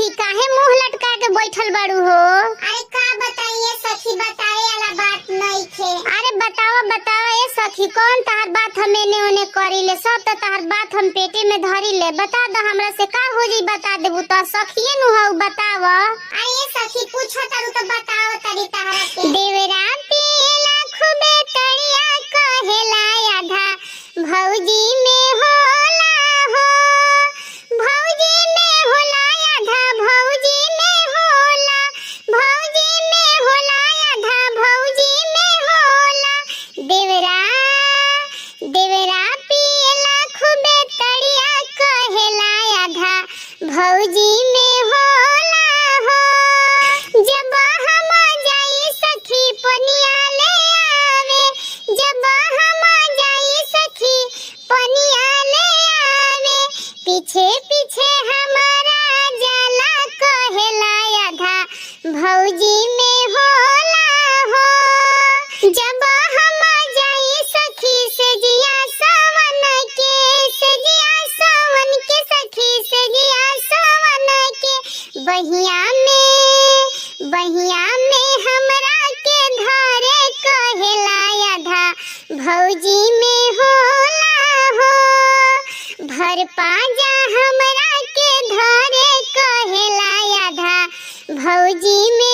सखी काहे मुंह लटका के बैठल बाड़ू हो? अरे का बताइए सखी, बताए वाला बात नहीं थे। अरे बताओ बताओ ए सखी, कौन तहार बात हम एने ओने करी ले, सब तो तहार बात हम पेटे में धरी ले। बता दो हमरा से का हो जी, बता देबू तो सखिए नु हो। बताव। अरे सखी पूछो तारू तो बताओ तरी तहरा के। देवरा पीला खूबे तड़िया कहेला आधा भौजी में होला हो, भौजी में होला आधा भौजी में होला, भौजी में होला आधा भौजी में होला। देवरा देवरा पीला खूबे तड़िया कहेला आधा भौजी में होला हो। जब हम जाई सखी पनिया ले आवे, जब हम जाई सखी पनिया ले आवे, पीछे पीछे हमारा जाला कहेला आधा भौजी में होला हो। जब हम जाई सखी सजिया सावन के, सजिया सावन के सखी सजिया सावन के, बहिया में हमरा के धरे कहेला आधा भौजी में होला हो। भर पाजा हमरा के धरे कहेला आधा भौजी में